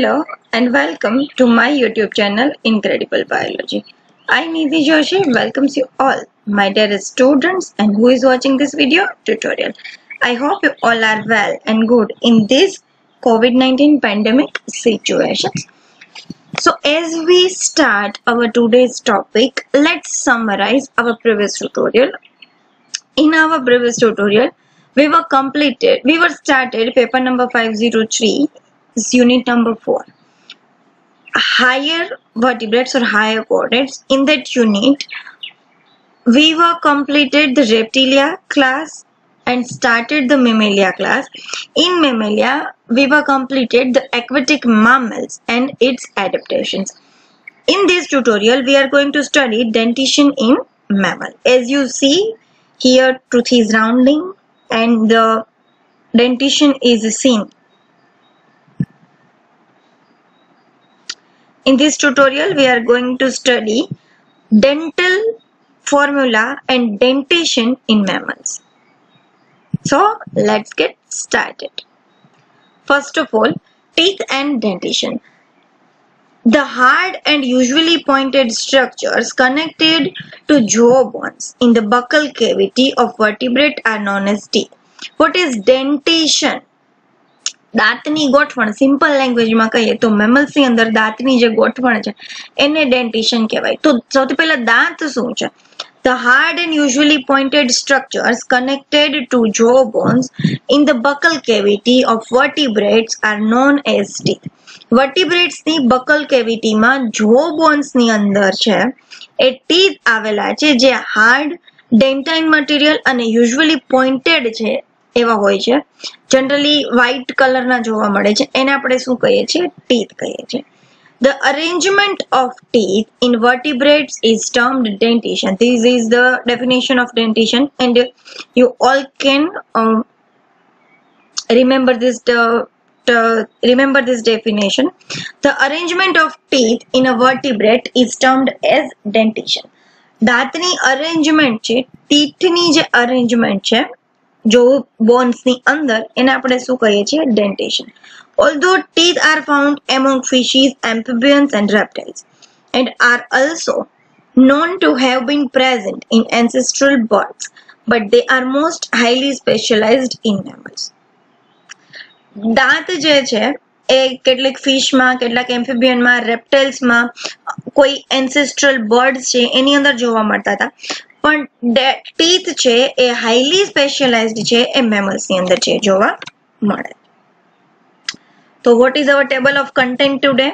Hello and welcome to my YouTube channel Incredible Biology. I Nidhi Joshi welcomes you all, my dear students and who is watching this video tutorial. I hope you all are well and good in this COVID-19 pandemic situations. So as we start our today's topic, let's summarize our previous tutorial. In our previous tutorial, we were started paper number 503, unit number 4. Higher vertebrates or higher chordates. In that unit, we were completed the reptilia class and started the mammalia class. In mammalia, we were completed the aquatic mammals and its adaptations. In this tutorial, we are going to study dentition in mammal. As you see, here tooth is rounding and the dentition is seen. In this tutorial, we are going to study dental formula and dentition in mammals. So, let's get started. First of all, teeth and dentition. The hard and usually pointed structures connected to jaw bones in the buccal cavity of vertebrate are known as teeth. What is dentition? દાંતની ગોઠવણ simple લેંગ્વેજમાં કહીએ તો mammals ની અંદર દાંતની જે ગોઠવણ છે એને ડેન્ટિશન કહેવાય. તો સૌથી પહેલા દાંત શું છે? The hard and usually pointed structures connected to jaw bones in the buccal cavity of vertebrates are known as teeth. Vertebrates ની buccal cavity માં jaw bones ની અંદર છે એ teeth આવેલા છે જે hard dentine material અને usually pointed છે એવા હોય છે. જનરલી વ્હાઇટ કલરના જોવા મળે છે એને આપણે શું કહીએ છીએ? ટીથ કહીએ છીએ. The arrangement of teeth in vertebrates is termed dentition. This is the definition of dentition and you all can remember this definition. The arrangement of teeth in a vertebrate is termed as dentition. દાંતની arrangement છે, teethની જે arrangement છે जो bones ની અંદર એને આપણે શું કહીએ છીએ? dentation. Although teeth are found among fishes, amphibians and reptiles and are also known to have been present in ancestral birds, but they are most highly specialized in mammals. દાંત જે છે એ કેટલીક ફિશમાં, કેટલાક એમ્ફિબિયનમાં, રેપ્ટાઇલ્સમાં, કોઈ એન્સેસ્ટ્રલ બર્ડ્સ છે એની અંદર જોવા મળતા હતા. પણ ટીથ છે એ હાઈલી સ્પેશિયલાઇઝ્ડ છે એ મેમલ્સ ની અંદર છે જોવા મળે. તો what is our table of content today?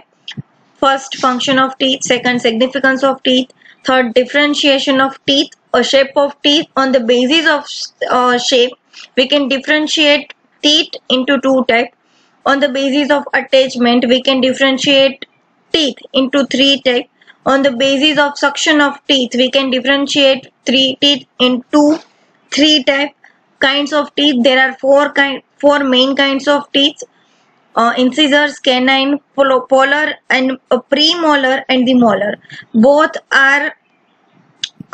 First, function of teeth. Second, significance of teeth. Third, differentiation of teeth, a shape of teeth. On the basis of shape, we can differentiate teeth into two types. On the basis of attachment, we can differentiate teeth into three types. On the basis of suction of teeth, we can differentiate teeth into three kinds of teeth. There are four main kinds of teeth: incisors, canine, polar, and premolar and the molar. Both are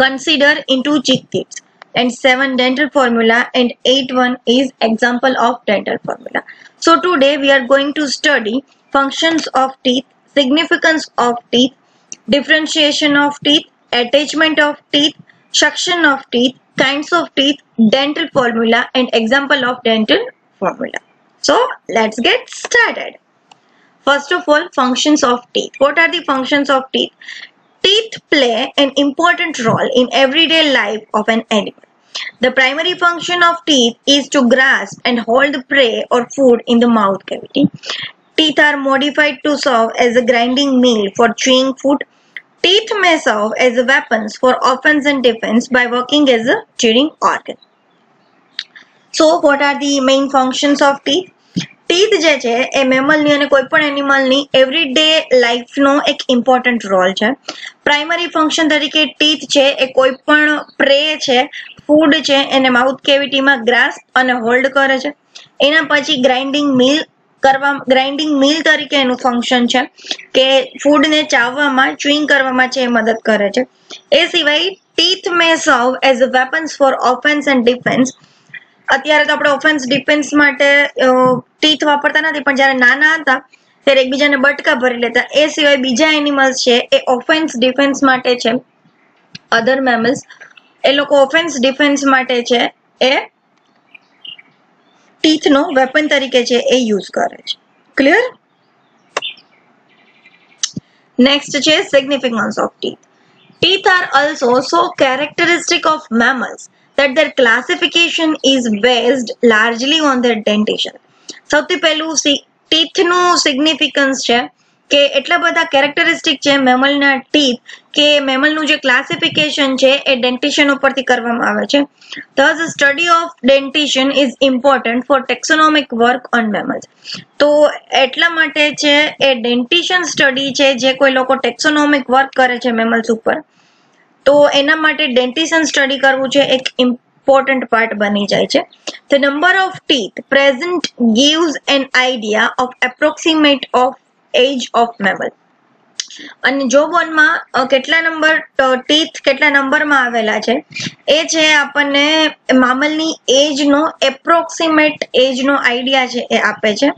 considered into cheek teeth. And 7 dental formula and 8 is example of dental formula. So today we are going to study functions of teeth, significance of teeth, differentiation of teeth, attachment of teeth, suction of teeth, kinds of teeth, dental formula and example of dental formula. So let's get started. First of all, functions of teeth. What are the functions of teeth? Teeth play an important role in everyday life of an animal. The primary function of teeth is to grasp and hold prey or food in the mouth cavity. Teeth are modified to serve as a grinding meal for chewing food. Teeth may serve as weapons for offense and defense by working as a chewing organ. So, what are the main functions of teeth? Teeth જે છે એ મેમલની અને કોઈ પણ એનિમલની every day લાઈફનો એક important role છે. Primary function તરીકે teeth છે એ કોઈ પણ પ્રે છે, ફૂડ છે એને માઉથ કેવિટીમાં ગ્રાસ્પ અને હોલ્ડ કરે છે. એના પછી ગ્રાઇન્ડિંગ મિલ તરીકે એનું ફંક્શન છે કે ફૂડને ચાવવામાં, ચ્યુઇંગ કરવામાં છે એ મદદ કરે છે. એ સિવાય teeth may serve as a weapons for offence and defence. અત્યારે તો આપણે ઓફેન્સ ડિફેન્સ માટે ટીથ વાપરતા નથી, પણ જ્યારે નાના હતા ત્યારે એકબીજાને બટકા ભરી લેતા. એ સિવાય બીજા એનિમલ્સ છે એ ઓફેન્સ ડિફેન્સ માટે છે. અધર મેમલ્સ એ લોકો ઓફેન્સ ડિફેન્સ માટે છે એ ટીથ નો વેપન તરીકે છે એ યુઝ કરે છે. ક્લિયર? નેક્સ્ટ છે significance of teeth. Teeth are also so characteristic of mammals that their classification is based largely on their dentition. સૌથી પહેલું ટીથ નું સિગ્નિફિકન્સ છે કે એટલા બધા કેરેક્ટરિસ્ટિક છે મેમલના ટીથ કે મેમલનું જે ક્લાસિફિકેશન છે એ ડેન્ટિશન ઉપરથી કરવામાં આવે છે. Thus, study of dentition is important for taxonomic work on mammals. તો એટલા માટે છે એ ડેન્ટિશન સ્ટડી છે જે કોઈ લોકો ટેક્સોનોમિક વર્ક કરે છે મેમલ્સ ઉપર, તો એના માટે ડેન્ટિશન સ્ટડી કરવું છે એક ઇમ્પોર્ટન્ટ પાર્ટ બની જાય છે. The number of teeth present gives an idea of approximate of age of mammal. અને જો બોનમાં કેટલા નંબર ટીથ કેટલા નંબરમાં આવેલા છે એ છે આપણને મામલની એજનો એપ્રોક્સિમેટ એજનો આઈડિયા છે એ આપે છે.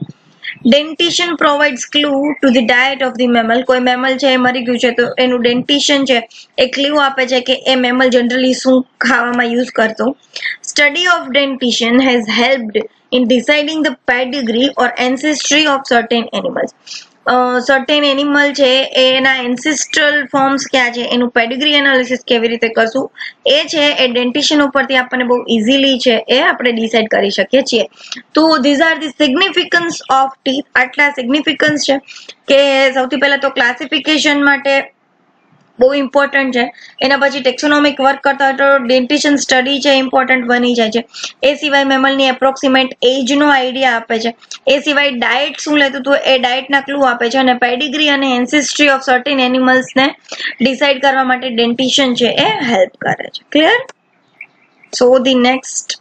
Dentition provides clue to the diet of the mammal. કોઈ મેમલ છે એ મરી ગયું છે તો એનું ડેન્ટિશન છે એ ક્લુ આપે છે કે એ મેમલ જનરલી શું ખાવામાં યુઝ કરતો. Study of dentition has helped in deciding the pedigree or ancestry of certain animals. Certain animal છે એના એન્સિસ્ટ્રલ ફોર્મ્સ ક્યાં છે એનું પેડિગ્રી એનાલિસિસ કેવી રીતે કરશું એ છે એ ડેન્ટિશન ઉપરથી આપણને બહુ ઇઝીલી છે એ આપણે ડિસાઇડ કરી શકીએ છીએ. તો these are the significance of teeth. આટલા સિગ્નિફિકન્સ છે કે સૌથી પહેલા તો ક્લાસિફિકેશન માટે બહુ ઇમ્પોર્ટન્ટ છે. એના પછી ટેક્સોનોમિક વર્ક કરતા હોય તો ડેન્ટિશન સ્ટડી છે ઇમ્પોર્ટન્ટ બની જાય છે. એ સિવાય મેમલની એપ્રોક્સિમેટ એજનો આઈડિયા આપે છે. એ સિવાય ડાયટ શું લેતું હતું એ ડાયટના ક્લુ આપે છે. અને પેડિગ્રી અને એન્સિસ્ટ્રી ઓફ સર્ટેન એનિમલ્સને ડિસાઇડ કરવા માટે ડેન્ટિશન છે એ હેલ્પ કરે છે. Clear? So the next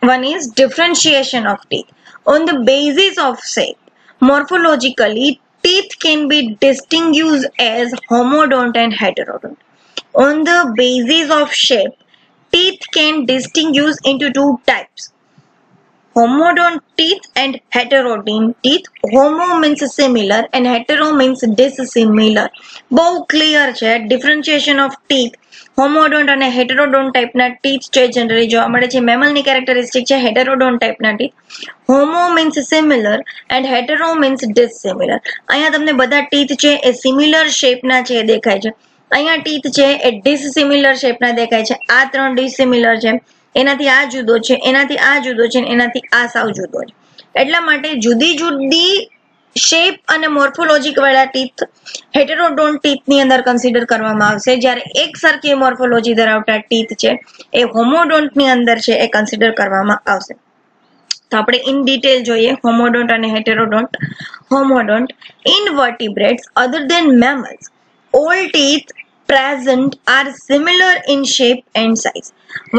one is differentiation of teeth. On the basis of shape, morphologically, teeth can be distinguished as homodont and heterodont. On the basis of shape, teeth can distinguish into two types: homodont teeth and heterodont teeth. Homo means similar and hetero means dissimilar. બહુ clear છે. Differentiation of teeth હોમોડોન્ટ અને હેટેરોડોન્ટ ટાઈપના teeth છે generally જોવા મળે છે. મેમલની characteristic છે heterodont ટાઈપના teeth. Homo means similar and hetero means dissimilar. અહીંયા તમને બધા ટીથ છે એ સિમિલર શેપના છે દેખાય છે. અહીંયા ટીથ છે એ ડિસિમિલર શેપના દેખાય છે. આ ત્રણ ડિસિમિલર છે, એનાથી આ જુદો છે, એનાથી આ જુદો છે, એનાથી આ સાવ જુદો છે. એટલા માટે જુદી જુદી શેપ અને મોર્ફોલોજીક વાળા ટીથ હેટેરોડોન્ટ ટીથની અંદર કન્સિડર કરવામાં આવશે, જ્યારે એક સરખી મોર્ફોલોજી ધરાવતા ટીથ છે એ હોમોડોન્ટની અંદર છે એ કન્સિડર કરવામાં આવશે. તો આપણે ઇન ડિટેલ જોઈએ હોમોડોન્ટ અને heterodont. Homodont in vertebrates other than mammals all teeth present are similar in shape and size.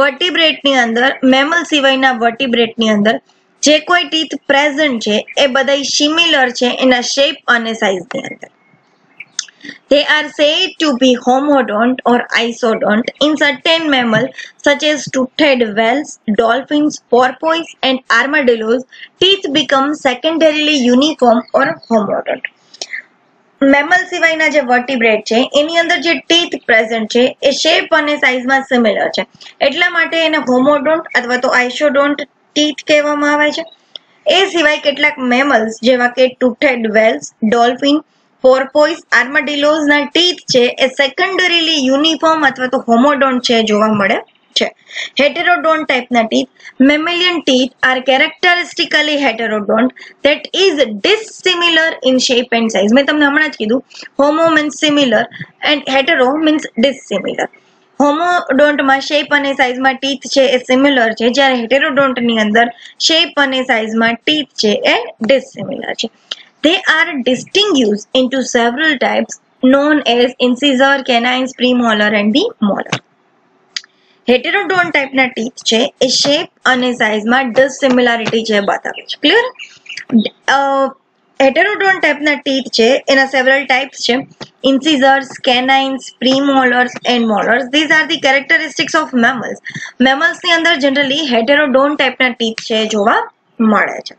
વર્ટિબ્રેટની અંદર મેમલ સિવાયના વર્ટિબ્રેટની અંદર જે કોઈ ટીથ પ્રેઝન્ટ છે એ બધા સિમિલર છે એના શેપ અને સાઇઝની અંદર. They are said to be homodont or isodont in certain mammals such as toothed whales, dolphins, porpoise and armadillos. Teeth become secondarily uniform or homodont. Mammal સિવાયના જે વર્ટિબ્રેટ છે એની અંદર જે ટીથ પ્રેઝન્ટ છે એ શેપ અને સાઇઝમાં સિમિલર છે, એટલા માટે એને હોમોડોન્ટ અથવા તો આઇસોડોન્ટ ટીથ કહેવામાં આવે છે. એ સિવાય કેટલાક મેમલ્સ જેવા કે ટૂથેડ વેલ્સ, ડોલ્ફિન, પોર્પોઇસ, આર્માડિલોઝના ટીથ છે એ સેકન્ડરીલી યુનિફોર્મ અથવા તો હોમોડોન્ટ છે જોવા મળે છે. હેટેરોડોન્ટ ટાઈપના teeth mammalian teeth are characteristically heterodont that is dissimilar in shape and size. મેં તમને હમણાં જ કીધું homo means similar and hetero means dissimilar. હોમોડોન્ટમાં શેપ અને સાઇઝમાં ટીથ છે એ સિમિલર છે, જ્યારે હેટેરોડોન્ટની અંદર શેપ અને સાઇઝમાં ટીથ છે એ ડિસિમિલર છે. They are distinguished into several types known as incisor, canines, premolar and the molar. હેટેરોડોન્ટ ટાઈપના ટીથ છે એ શેપ અને સાઇઝમાં ડિસિમિલારિટી છે બતાવે છે. ક્લિયર? હેટેરોડોન્ટ ટાઈપના ટીથ છે એના સેવરલ ટાઈપ્સ છે: incisors, canines, premolars and molars. These are the characteristics of mammals. મેમલ્સની અંદર જનરલી હેટેરોડોન્ટ ટાઈપના ટીથ છે જોવા મળે છે.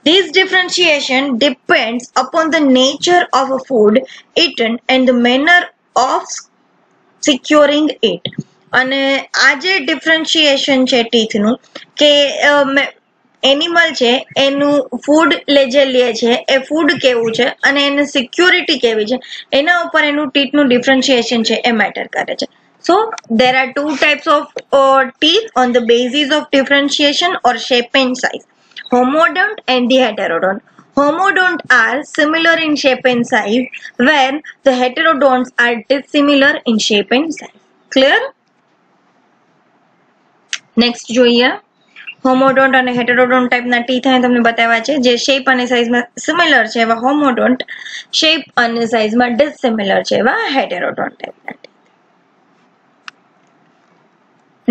This differentiation depends upon the nature of a food eaten and the manner of securing it. અને આ જે ડિફરન્શિએશન છે ટીથનું કે એનિમલ છે એનું ફૂડ જે લે છે એ ફૂડ કેવું છે અને એની સિક્યોરિટી કેવી છે એના ઉપર એનું ટીથનું ડિફરન્શિએશન છે એ મેટર કરે છે. So there are two types of teeth on the basis of differentiation or shape and size: homodont and the heterodont. Homodont are similar in shape and size, when the heterodonts are dissimilar in shape and size. Clear? Next જોઈએ, homodont અને હેટેરોડોન્ટ ટાઈપના teeth અહીં તમને બતાવ્યા છે. જે shape અને સાઇઝમાં similar છે એવા હોમોડોન્ટ, શેપ અને સાઇઝમાં ડિસસિમિલર છે એવા હેટેરોડોન્ટ ટાઈપના teeth.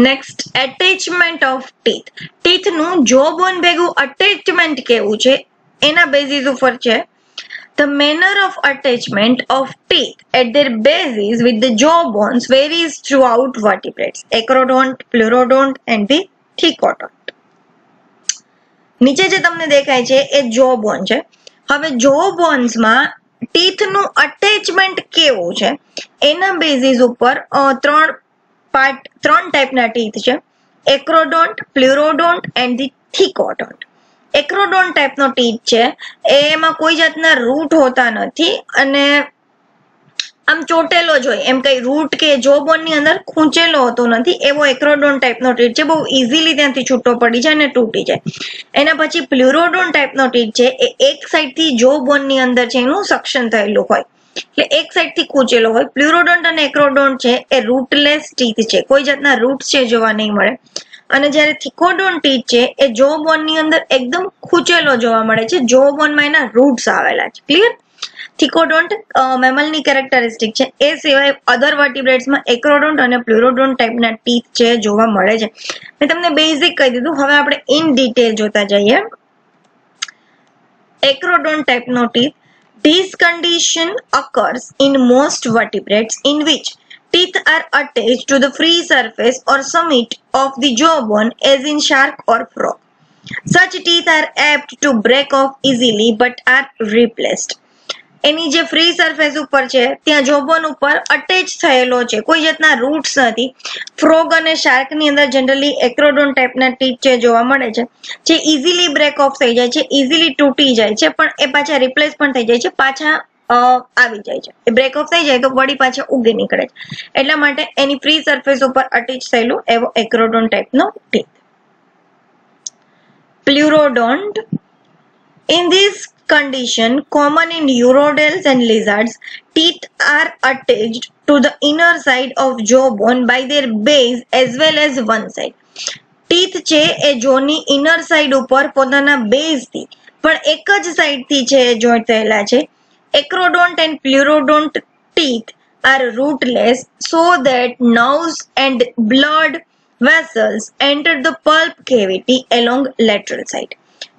Next, attachment of teeth. ટીથનું જો બોન ભેગું અટેચમેન્ટ કેવું છે એના બેઝિસ ઉપર છે. The manner of attachment of teeth at their bases with the jaw bones varies throughout vertebrates: acrodont, pleurodont and the thecodont. નીચે જે તમને દેખાય છે એ જો બોન છે. હવે જો બોન્સમાં ટીથનું અટેચમેન્ટ કેવું છે એના બેઝિસ ઉપર ત્રણ ટાઈપના ટીથ છે: એક્રોડોન્ટ, પ્લ્યુરોડોન્ટ એન્ડ ધી થીકોડોન્ટ. એક્રોડોન્ટ ટાઈપનો ટીથ છે એમાં કોઈ જાતના રૂટ હોતા નથી અને આમ ચોટેલો જ હોય, એમ કઈ રૂટ કે જો બોનની અંદર ખૂંચેલો હોતો નથી એવો એક્રોડોન્ટ ટાઈપનો ટીથ છે. બહુ ઇઝીલી ત્યાંથી છૂટો પડી જાય અને તૂટી જાય. એના પછી પ્લ્યુરોડોન્ટ ટાઈપનો ટીથ છે એ એક સાઈડથી જો બોનની અંદર છે એનું સક્શન થયેલું હોય, એટલે એક સાઈડથી ખૂંચેલો હોય. પ્લ્યુરોડોન્ટ અને એક્રોડોન્ટ છે એ રૂટલેસ ટીથ છે, કોઈ જાતના રૂટ છે જોવા નહીં મળે. અને જ્યારે થીકોડોન્ટ ટીથ છે એ જો બોનની અંદર એકદમ ખૂંચેલો જોવા મળે છે, જો બોનમાં એના રૂટ્સ આવેલા છે. ક્લિયર? થીકોડોન્ટ મેમલની કેરેક્ટરિસ્ટિક છે. એ સિવાય અધર વર્ટિબ્રેટ્સમાં એક્રોડોન્ટ અને પ્લ્યુરોડોન્ટ ટાઈપના ટીથ છે જોવા મળે છે. મેં તમને બેઝિક કહી દીધું, હવે આપણે ઇન ડિટેલ જોતા જઈએ. એક્રોડોન્ટ ટાઈપનો teeth. This condition occurs in most vertebrates in which teeth are attached to the free surface or summit of the jawbone, as in shark or frog. Such teeth are apt to break off easily but are replaced. એની જે free surface ઉપર છે ત્યાં જોબોન ઉપર attach થયેલો છે, કોઈ જાતના roots નથી. ફ્રોગ અને શાર્કની અંદર જનરલી એક્રોડોન્ટ ટાઈપના ટીથ છે જોવા મળે છે, જે ઇઝીલી બ્રેક ઓફ થઈ જાય છે, ઇઝીલી તૂટી જાય છે, પણ એ પાછા રિપ્લેસ પણ થઈ જાય છે, પાછા આવી જાય છે. એ બ્રેક ઓફ થઈ જાય તો વળી પાછા ઉગી નીકળે છે. એટલા માટે એની ફ્રી સરફેસ ઉપર અટેચ થયેલું એવો એક્રોડોન્ટ ટાઈપનો teeth. પ્લ્યુરોડોન્ટ. In this condition, common in urodels and lizards, teeth are attached to the inner side of jawbone by their base as well as one side. Teeth છે એ જોની ઇનર સાઇડ ઉપર પોતાના બેઝથી પણ એક જ સાઇડથી છે જોઈન્ટ થયેલા છે. Acrodont and pleurodont teeth are rootless so that nerves and blood vessels enter the pulp cavity along lateral side.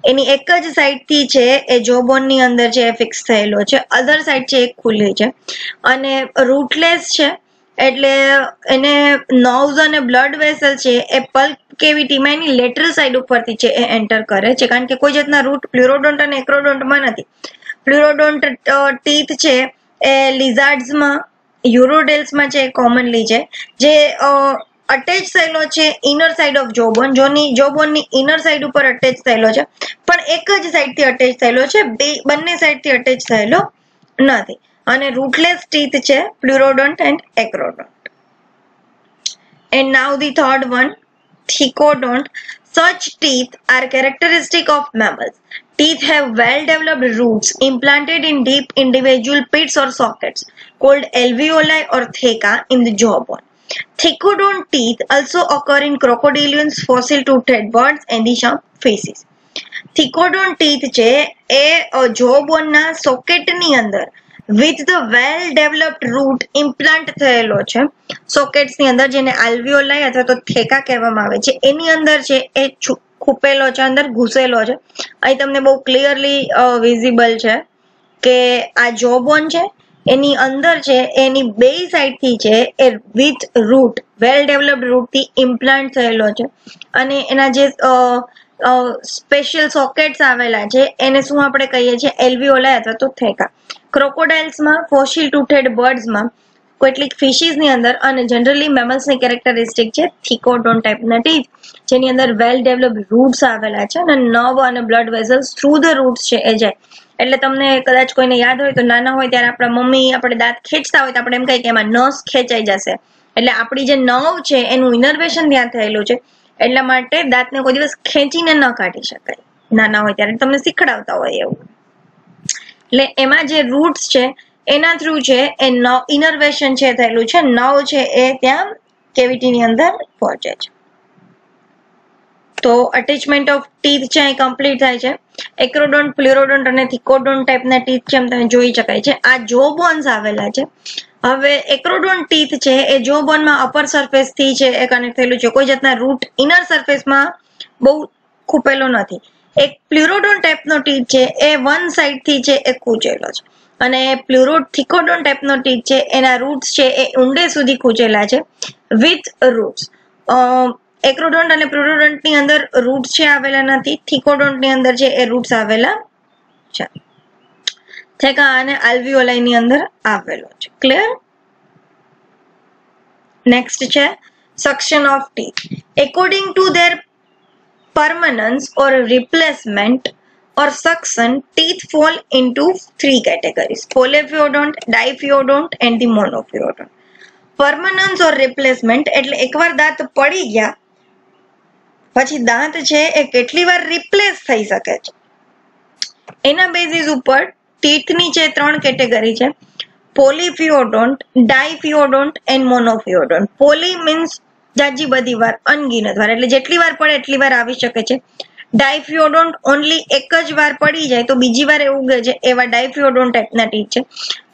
એની એક જ સાઈડથી છે એ જોબોનની અંદર છે ફિક્સ થયેલો છે, અધર સાઈડ છે એ ખુલ્લી છે અને રૂટલેસ છે, એટલે એને નર્વ્સ અને બ્લડ વેસલ છે એ પલ્પ કેવિટીમાં એની લેટરલ સાઈડ ઉપરથી છે એ એન્ટર કરે છે, કારણ કે કોઈ જાતના રૂટ પ્લ્યુરોડોન્ટ અને એક્રોડોન્ટમાં નથી. પ્લ્યુરોડોન્ટ ટીથ છે એ લિઝાર્ડ્સમાં, યુરોડેલ્સમાં છે કોમનલી છે, જે અટેચ થયેલો છે ઇનર સાઇડ ઓફ જોબોન, જોબોનની ઇનર સાઇડ ઉપર અટેચ થયેલો છે, પણ એક જ સાઇડથી અટેચ થયેલો છે, બંને સાઇડથી અટેચ થયેલો નથી. અને રૂટલેસ ટીથ છે pleurodont and acrodont. And now the third one, thecodont. Such teeth are characteristic of mammals. Teeth have well-developed roots implanted in deep individual pits or sockets called alveoli or theca in the jawbone. Thecodont teeth also occur in crocodilians, fossil-toothed birds and the some fishes. Thecodont teeth છે એ જોબોનના સોકેટની અંદર with the well-developed root implant થયેલો છે સોકેટ્સની અંદર, જેને આલ્વિયોલાઈ અથવા તો થેકા કહેવામાં આવે છે, એની અંદર છે એ ખૂપેલો છે, અંદર ઘૂસેલો છે. અહીં તમને બહુ ક્લિયરલી વિઝિબલ છે કે આ જોબોન છે એની અંદર છે એની બે સાઈડથી છે એ વિથ રૂટ, વેલ ડેવલપ્ડ રૂટથી ઇમ્પ્લાન્ટ થયેલો છે અને એના જે સ્પેશિયલ સોકેટ્સ આવેલા છે એને શું આપણે કહીએ છીએ? એલ્વિયોલાઈ અથવા તો થેકા. ક્રોકોડાઇલ્સમાં, ફોસિલ ટૂથેડ બર્ડ્સમાં, કેટલીક ફિશીસની અંદર અને જનરલી મેમલ્સની કેરેક્ટરિસ્ટિક છે થિકોડોન ટાઈપના ટીથ, જેની અંદર વેલ ડેવલપ્ડ રૂટ્સ આવેલા છે અને નર્વ અને blood vessels through the roots છે એ જાય. એટલે તમને કદાચ કોઈને યાદ હોય તો નાના હોય ત્યારે આપણા મમ્મી આપણે દાંત ખેંચતા હોય તો આપણે એમ કહીએ કે એમાં નસ ખેંચાઈ જશે. એટલે આપણી જે નર્વ છે એનું ઇનર્વેશન ત્યાં થયેલું છે, એટલા માટે દાંતને કોઈ દિવસ ખેંચીને ન કાઢી શકાય. નાના હોય ત્યારે તમને શીખડાવતા હોય એવું. એટલે એમાં જે રૂટ્સ છે એના થ્રુ છે એ ઇનર્વેશન છે થયેલું છે, નર્વ છે એ ત્યાં કેવિટીની અંદર પહોંચે છે. તો અટેચમેન્ટ ઓફ ટીથ છે એ કમ્પ્લીટ થાય છે. એક્રોડોન્ટ, પ્લ્યુરોડોન્ટ અને થિકોડોન્ટ ટાઈપના ટીથ છે એમ તમે જોઈ શકાય છે. આ જો બોન્સ આવેલા છે. હવે એક્રોડોન્ટ ટીથ છે એ જો બોનમાં અપર સરફેસ થી છે એ કનેક્ટ થયેલું છે. કોઈ જાતના રૂટ ઇનર સરફેસમાં બહુ ખૂપેલો નથી. એક પ્લ્યુરોડોન્ટ ટાઈપનો ટીથ છે એ વન સાઇડ થી છે એ ખૂંચેલો છે અને થિકોડોન્ટ ટાઈપનો ટીથ છે એના રૂટ્સ છે એ ઊંડે સુધી ખૂંચેલા છે વિથ રૂટ્સ. એક્રોડોન્ટ અને પ્લ્યુરોડોન્ટ ની અંદર રૂટ્સ છે આવેલા નથી. થિકોડોન્ટ ની અંદર છે એ રૂટ્સ આવેલા છે. થેકા અને આલ્વિયોલાઈ ની અંદર આવેલો છે. ક્લિયર? નેક્સ્ટ છે suction of teeth. According to there permanence or replacement or suction, teeth fall into three categories: polyphyodont, diphyodont and the monophyodont. Permanence or replacement એટલે એકવાર દાંત પડી ગયા પછી દાંત છે એ કેટલી વાર રિપ્લેસ થઈ શકે છે એના બેઝિસ ઉપર ટીથની છે ત્રણ કેટેગરી છે: પોલીફિયોડોન્ટ, ડાયફિયોડોન્ટ એન્ડ મોનોફિયોડોન્ટ. પોલી મીન્સ જાજી બધી વાર, અનગિનત વાર, એટલે જેટલી વાર પડે એટલી વાર આવી શકે છે. ડાયફિયોડોન્ટ ઓનલી એક જ વાર પડી જાય તો બીજી વાર એવું ઉગે છે, એવા ડાયફિયોડોન્ટ ટાઈપના ટીથ છે.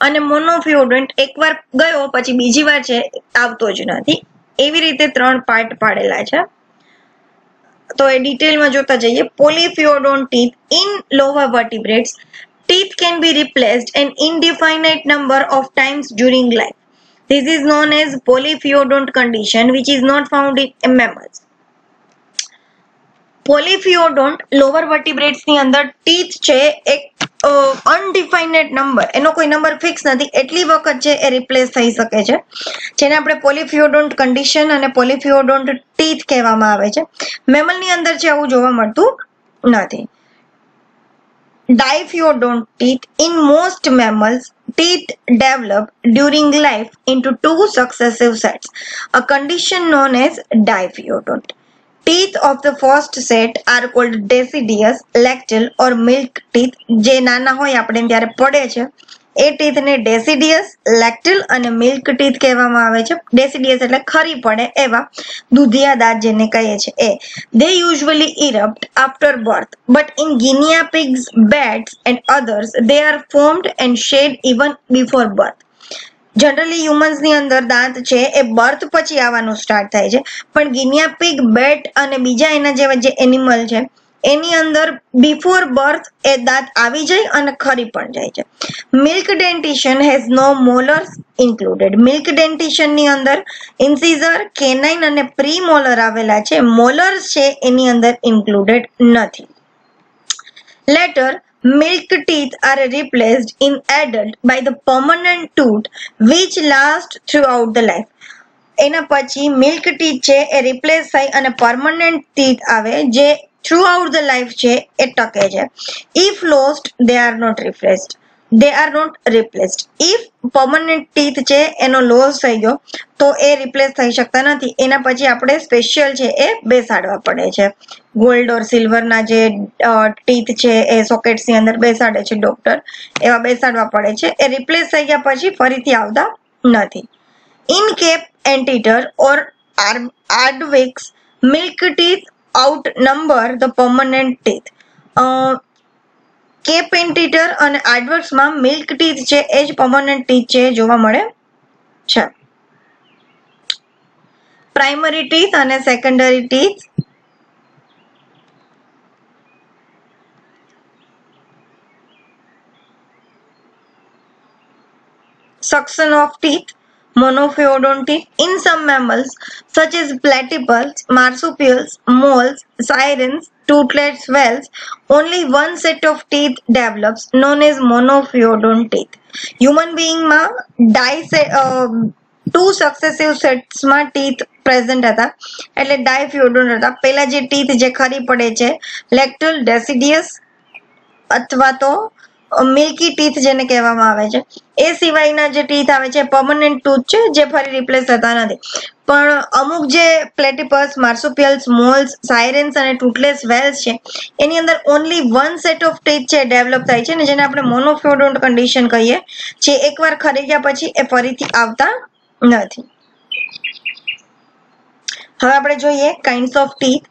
અને મોનોફિયોડોન્ટ એકવાર ગયો પછી બીજી વાર છે આવતો જ નથી. એવી રીતે ત્રણ પાર્ટ પાડેલા છે. તો એ ડિટેલમાં જોતા જઈએ. Polyphyodont teeth in lower vertebrates, teeth can be replaced an indefinite number of times during life. This is known as polyphyodont condition, which is not found in mammals. Polyphyodont lower vertebrates ની અંદર teeth છે એક અનડિફાઇનેડ number, એનો કોઈ number fix નથી, એટલી વખત છે એ રિપ્લેસ થઈ શકે છે, જેને આપણે પોલીફિયોડોન્ટ કન્ડિશન અને પોલીફિયોડોન્ટ ટીથ કહેવામાં આવે છે. મેમલની અંદર છે આવું જોવા મળતું નથી. Diphyodont teeth. In most mammals, teeth develop during life into two successive sets, a condition known as diphyodont. Teeth of the first set are called deciduous, lacteal or milk teeth. જે નાના હોય આપણે ત્યારે પડે છે એ ટીથને ડેસિડિયસ, લેક્ટિલ અને મિલ્ક ટીથ કહેવામાં આવે છે. ડેસિડિયસ એટલે ખરી પડે એવા, દૂધિયા દાંત જેને કહીએ છે એ. They usually erupt after birth, but in guinea pigs, bats and others they are formed and shed even before birth. Generally humans ની અંદર દાંત છે એ બર્થ પછી આવવાનું સ્ટાર્ટ થાય છે, પણ ગિનિયા પિગ, બેટ અને બીજા એના જેવા જે એનિમલ છે એની અંદર બિફોર બર્થ એ દાંત આવી જાય અને ખરી પણ જાય છે. Milk dentition has no molars included. Milk dentition ની અંદર ઇન્સિઝર, કેનાઇન અને પ્રી મોલર આવેલા છે. મોલર્સ છે એની અંદર ઇન્ક્લુડેડ નથી. Later, milk teeth are replaced in adult by the permanent tooth which lasts throughout the life. એના પછી મિલ્ક ટીથ છે એ રિપ્લેસ થઈ અને પરમનન્ટ ટીથ આવે જે throughout the life છે એ ટકે છે. If lost, they are not replaced. If permanent teeth છે એનો લોસ થઈ ગયો તો એ રિપ્લેસ થઈ શકતા નથી. એના પછી આપણે સ્પેશિયલ છે એ બેસાડવા પડે છે. ગોલ્ડ ઓર સિલ્વરના જે ટીથ છે એ સોકેટ્સ ની અંદર બેસાડે છે ડોક્ટર, એવા બેસાડવા પડે છે. એ રિપ્લેસ થઈ ગયા પછી ફરીથી આવતા નથી. In Cape anteater or Ardwick's, milk teeth outnumber the permanent teeth. Cape anteater અને આડવર્ક્સમાં મિલ્ક ટીથ છે એ જ પરમનન્ટ ટીથ છે જોવા મળે છે. પ્રાઇમરી ટીથ અને secondary teeth. Suction of teeth. monophyodont teeth. In some mammals, such as platypus, marsupials, moles, sirens, toothless whales, only one set of teeth develops, known as monophyodont teeth. Human being માં two successive sets માં teeth present હતા, એટલે ડાયફ્યોડોન્ટ હતા. પહેલા જે teeth જે ખરી પડે છે લેક્ટલ ડેસિડિયસ અથવા તો મિલ્કી ટીથ જેને કહેવામાં આવે છે. એ સિવાયના જે ટીથ આવે છે પરમનન્ટ ટૂથ છે જે ફરી રિપ્લેસ થતા નથી. પણ અમુક જે પ્લેટિપસ, માર્સુપિયલ્સ, મોલ્સ, સાયરેન્સ અને ટૂથલેસ વેલ્સ છે એની અંદર only one set of teeth છે ડેવલપ થાય છે ને જેને આપણે મોનોફ્યોડોન્ટ કન્ડિશન કહીએ જે એકવાર ખરી ગયા પછી એ ફરીથી આવતા નથી. હવે આપણે જોઈએ kinds of teeth.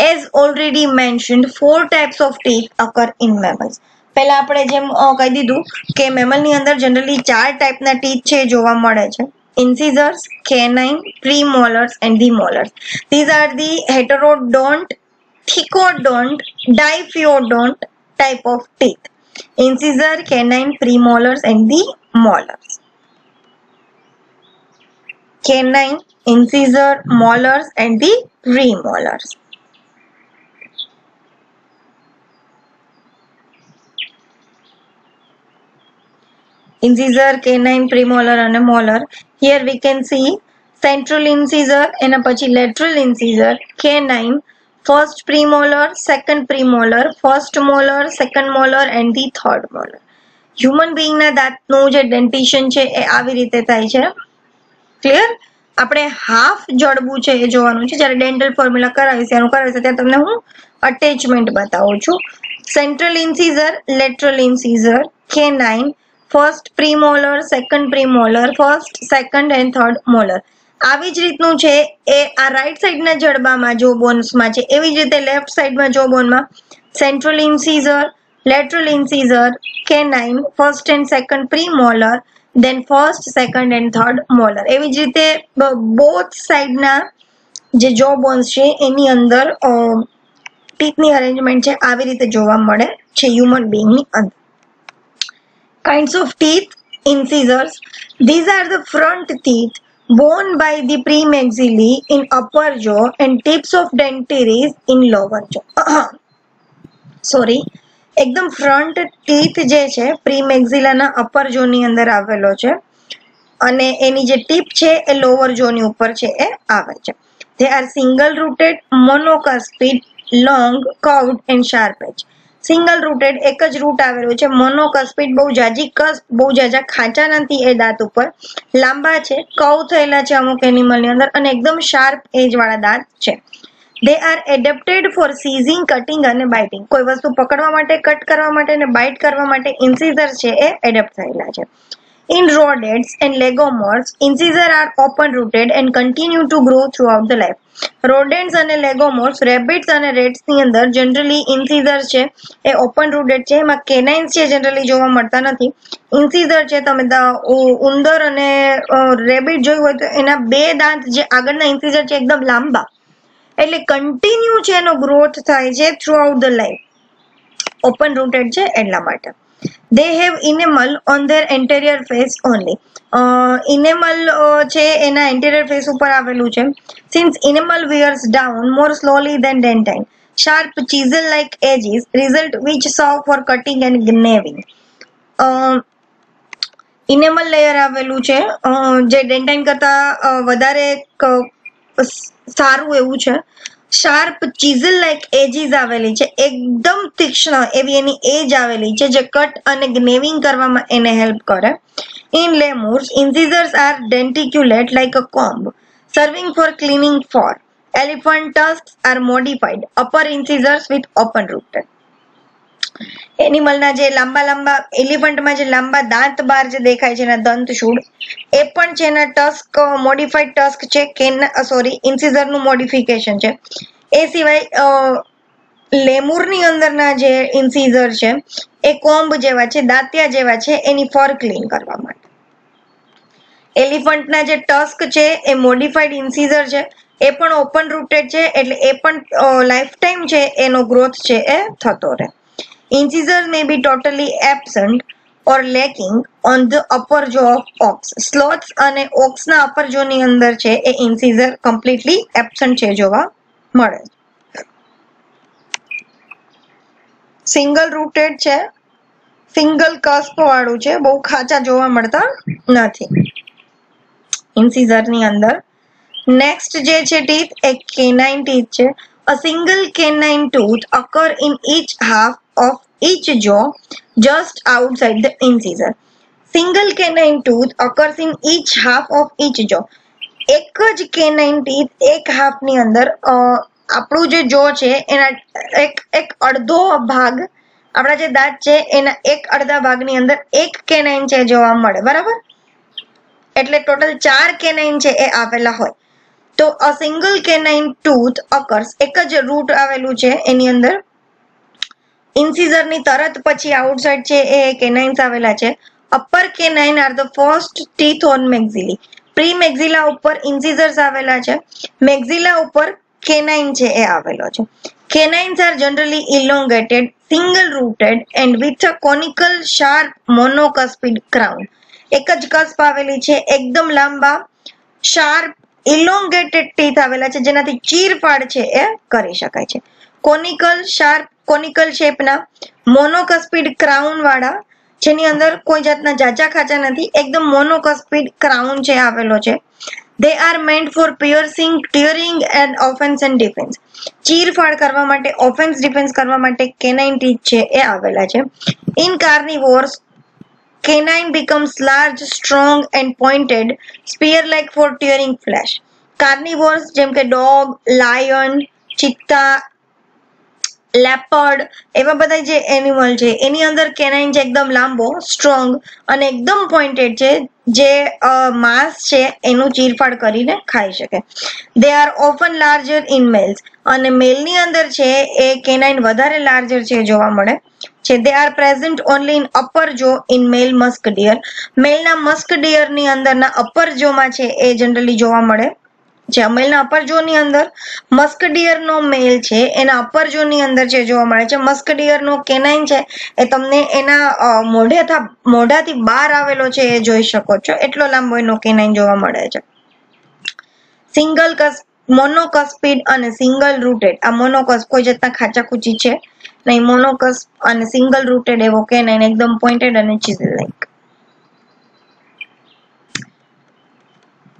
As already mentioned 4 types of teeth અકર in mammals. પહેલા આપણે જેમ કહી દીધું કે મેમલની અંદર જનરલી 4 ટાઈપના ટીથ છે જોવા મળે છે. incisors, canine, premolars and the molars. These are the heterodont, thecodont, diphyodont type of teeth. Incisor, canine, premolars and the molars. Canine, incisor, molars and the premolars. Incisor, canine, premolar and molar. Here we can see central incisor and પછી lateral incisor, canine, first premolar, second premolar, first molar, second molar and the third molar. Human being ના દાંતનું જે ડેન્ટિશન છે એ આવી રીતે થાય છે. Clear? આપણે half જડબું છે એ જોવાનું છે. જ્યારે ડેન્ટલ ફોર્મ્યુલા કરાવીશ એનું કરાવીશ ત્યારે તમને હું અટેચમેન્ટ બતાવું છું. Central incisor, lateral incisor, canine, first premolar, second premolar, first, second and third molar. આવી જ રીતનું છે એ આ રાઈટ સાઈડના જડબામાં જો બોન્સમાં છે એવી જ રીતે લેફ્ટ સાઈડમાં જો બોનમાં central incisor, lateral incisor, canine, first and second premolar, then first, second and third molar. એવી જ રીતે બોથ સાઈડના જે જો બોન્સ છે એની અંદર ટીથની અરેન્જમેન્ટ છે આવી રીતે જોવા મળે છે હ્યુમન બીંગની અંદર. Kinds of teeth. Incisors. These are the front teeth borne by the premaxillae in upper jaw and tips of dentaries in lower jaw. Sorry. એકદમ ફ્રન્ટ ટીથ જે છે પ્રીમેક્ઝિલાના અપર જોની અંદર આવેલો છે અને એની જે ટીપ છે એ લોવર જોની ઉપર છે એ આવે છે. They are single rooted, monocuspid, long, curved and sharp edge. Single rooted એક જ રૂટ આવેલો છે. મોનોકસ્પિડ બહુ જાજી કસ્પ, બહુ જાજા ખાંચા નથી એ દાંત ઉપર, લાંબા છે, કર્વ થયેલા છે અમુક એનિમલની અંદર અને એકદમ શાર્પ એજ વાળા દાંત છે. They are adapted for seizing, cutting અને બાઇટિંગ. કોઈ વસ્તુ પકડવા માટે, કટ કરવા માટે અને બાઇટ કરવા માટે ઇન્સિઝર છે એ એડેપ્ટ થયેલા છે. In rodents and legomorphs, incisors are open rooted and continue to grow throughout the life. Rodents અને legomorphs, rabbits અને rats ની અંદર generally incisors છે એ open rooted છે. એમાં canines છે generally જોવા મળતા નથી. incisor છે તમે ઉંદર અને rabbit જોયું હોય તો એના બે દાંત જે આગળના incisor છે એકદમ લાંબા, એટલે કન્ટિન્યુ છે એનો ગ્રોથ થાય છે throughout the life. open rooted છે એટલા માટે. They have enamel on their anterior face only. Enamel છે એના anterior face ઉપર આવેલું છે. Since enamel wears down more slowly than dentine, sharp chisel-like edges result which serve for cutting and gnawing. Enamel layer આવેલું છે જે ડેન્ટાઇન કરતા વધારે સારું એવું છે. શાર્પ ચીઝલ લાઇક એજીસ આવેલી છે, એકદમ તીક્ષ્ણ એવી એની એજ આવેલી છે જે કટ અને ગ્નેવિંગ કરવામાં એને હેલ્પ કરે. In lemurs, incisors are denticulate like a comb, serving for cleaning fur. Elephant tusks are modified, upper incisors with open rooted. એનિમલના જે લાંબા લાંબા એલિફન્ટમાં જે લાંબા દાંત બાર જે દેખાય છે એના દંતશૂળ એ પણ છે એના ટસ્ક મોડિફાઈડ ટસ્ક છે ઇન્સિઝરનું મોડિફિકેશન છે. એ સિવાય લેમુરની અંદરના જે ઇન્સિઝર છે એ કોમ્બ જેવા છે, દાંતિયા જેવા છે એની ફર ક્લીન કરવા માટે. એલિફન્ટના જે ટસ્ક છે એ મોડિફાઈડ ઇન્સિઝર છે એ પણ ઓપન રૂટેડ છે એટલે એ પણ લાઈફ ટાઈમ છે એનો ગ્રોથ છે એ થતો રહે. Incisors may be totally absent or lacking on the upper jaw of ox. Sloths અને ox ના upper jaw ની અંદર છે એ incisor completely absent છે જોવા મળે. સિંગલ રૂટેડ છે, સિંગલ કસ્પ વાળું છે, બહુ ખાચા જોવા મળતા નથી ઇન્સિઝર ની અંદર. નેક્સ્ટ જે છે ટીથ એ કેનાઇન ટીથ છે. A single canine tooth occur in each half of each jaw just outside the incisor. Single canine tooth occurs in each half of each jaw. એક જ canine teeth એક હાફ ની અંદર આપણું જે જો છે એના એક અડધો ભાગ આપણા જે દાંત છે એના એક અડધા ભાગની અંદર એક કેનાઇન છે જોવા મળે, બરાબર? એટલે ટોટલ 4 કેનાઇન છે એ આવેલા હોય. તો અ સિંગલ કેનાઇન ટૂથ અકર્સ, એક જ રૂટ આવેલું છે એની અંદર. ઇન્સિઝર ની તરત પછી આઉટસાઇડ છે એ કેનાઇન્સ આવેલા છે. Upper canine are the first teeth on maxillae. Premaxilla ઉપર ઇન્સિઝર્સ આવેલા છે, મેક્ઝિલા ઉપર કેનાઇન છે એ આવેલો છે. Canines are generally elongated, single rooted and with a conical sharp monocuspid crown. એક જ કસ્પ આવેલી છે, એકદમ લાંબા શાર્પ elongated teeth આવેલા છે જેનાથી ચીરફાડ છે એ કરી શકાય છે. કોનિકલ શાર્પ કોનિકલ શેપના મોનોકસ્પિડ ક્રાઉન વાળા જેની અંદર કોઈ જાતના જાજા ખાચા નથી, એકદમ મોનોકસ્પિડ ક્રાઉન છે આવેલો છે. They are meant for piercing, tearing and offense and defense. ચીરફાડ કરવા માટે, ઓફેન્સ ડિફેન્સ કરવા માટે કેનાઇન ટીથ છે એ આવેલા છે. In carnivores, canine becomes large, strong and pointed, spear-like for tearing flesh. Carnivores જેમ કે ડોગ, લાયન, ચિત્તા, લેપર્ડ એવા બધા જે એનિમલ છે એની અંદર કેનાઇન છે એકદમ લાંબો, સ્ટ્રોંગ અને એકદમ પોઇન્ટેડ છે જે માંસ છે એનું ચીરફાડ કરીને ખાઈ શકે. They are often larger in mails, અને મેલની અંદર છે એ કેનાઇન વધારે લાર્જર છે જોવા મળે છે. They are present only in upper jaw in male musk deer. મેલના મસ્ક ડિયર ની અંદરના અપર જોમાં છે એ જનરલી જોવા મળે છે. મેલના અપર જો ની અંદર મસ્ક ડિયર નો મેલ છે એના અપર જો ની અંદર છે જોવા મળે છે. મસ્ક ડિયર નો કેનાઇન છે એ તમને એના મોઢાથી બહાર આવેલો છે એ જોઈ શકો છો, એટલો લાંબો એનો કેનાઇન જોવા મળે છે. સિંગલ મોનોકસ્પિડ અને સિંગલ રૂટેડ. આ મોનોકસ્પ કોઈ જાતના ખાચા ખૂચી છે નહીં, મોનોકસ્પ અને સિંગલ રૂટેડ એવો કેનાઇન એકદમ પોઇન્ટેડ અને chisel like.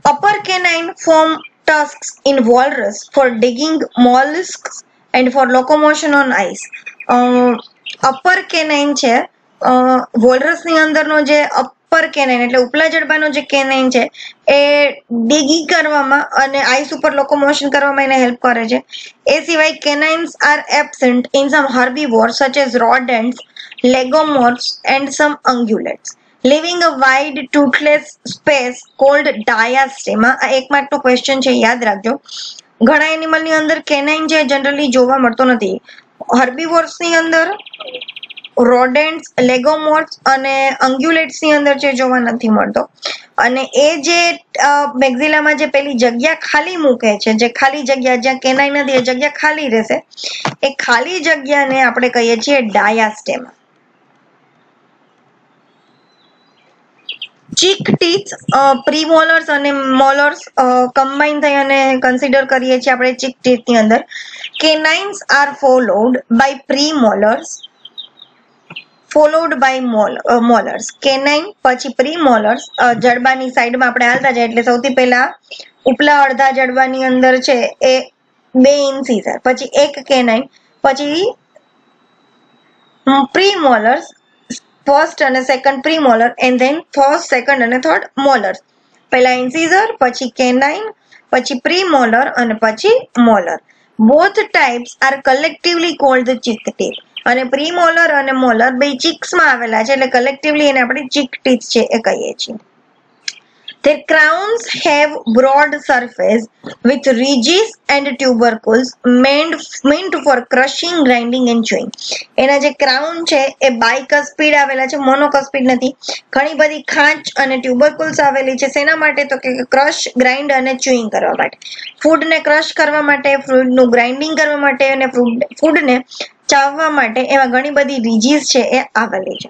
Upper canine form tusks in walrus for digging mollusks and for locomotion on ice. Upper canine છે વોલરસ ની અંદરનો જે અપર કેનાઇન એટલે ઉપલા જડબાનો જે કેનાઇન છે એ ડિગી કરવામાં અને આઈસ ઉપર લોકોમોશન કરવામાં એને હેલ્પ કરે છે. એ સિવાય canines are absent in some herbivores such as rodents, legomorphs and some ungulates, leaving a wide toothless space called diastema. આ એક માર્કનો ક્વેશ્ચન છે, યાદ રાખજો. ઘણા એનિમલ ની અંદર કેનાઇન છે જનરલી જોવા મળતો નથી. હર્બીવોર્સ ની અંદર, રોડેન્ટ્સ, લેગોમોર્ફ્સ અને અંગ્યુલેટ્સ ની અંદર છે જોવા નથી મળતો. અને એ જે મેક્ઝિલામાં જે પેલી જગ્યા ખાલી મૂકે છે, જે ખાલી જગ્યા જ્યાં કેનાઇન નથી એ જગ્યા ખાલી રહેશે, એ ખાલી જગ્યાને આપણે કહીએ છીએ ડાયાસ્ટેમા. ચીક ટીથ, પ્રીમોલર્સ અને મોલર્સ કમ્બાઈન થઈ અને કન્સિડર કરીએ છીએ આપણે ચીક ટીથ ની અંદર. Canines are followed by premolars followed by molars. Canine પછી પ્રીમોલર્સ. જડબાની સાઈડમાં આપણે હાલતા જાય એટલે સૌથી પહેલા ઉપલા અડધા જડબાની અંદર છે એ 2 ઇન્સિઝર, પછી એક કેનાઇન, પછી પ્રીમોલર્સ, ફર્સ્ટ અને second premolar and then first, second અને થર્ડ મોલર્સ. પહેલા ઇન્સિઝર, પછી કેનાઇન, પછી પ્રીમોલર અને પછી molar. Both types are collectively called cheek teeth. અને પ્રીમોલર અને મોલર બે ચીક્સમાં આવેલા છે એટલે કલેક્ટિવલી એને આપણે ચીક ટીથ છે એ કહીએ છીએ. Their crowns have broad surface with ridges and tubercles meant for crushing, grinding and chewing. એના જે ક્રાઉન છે એ બાયકસ્પિડ આવેલા છે, મોનોકસ્પિડ નથી. ઘણી બધી ખાંચ અને ટ્યુબરકુલ્સ આવેલી છે. શેના માટે? તો કે ક્રશ, ગ્રાઇન્ડ અને ચ્યુઇંગ કરવા માટે. ફૂડને ક્રશ કરવા માટે, ફૂડનું ગ્રાઇન્ડિંગ કરવા માટે અને ફૂડને ચાવવા માટે એમાં ઘણી બધી રિજીસ છે એ આવેલી છે.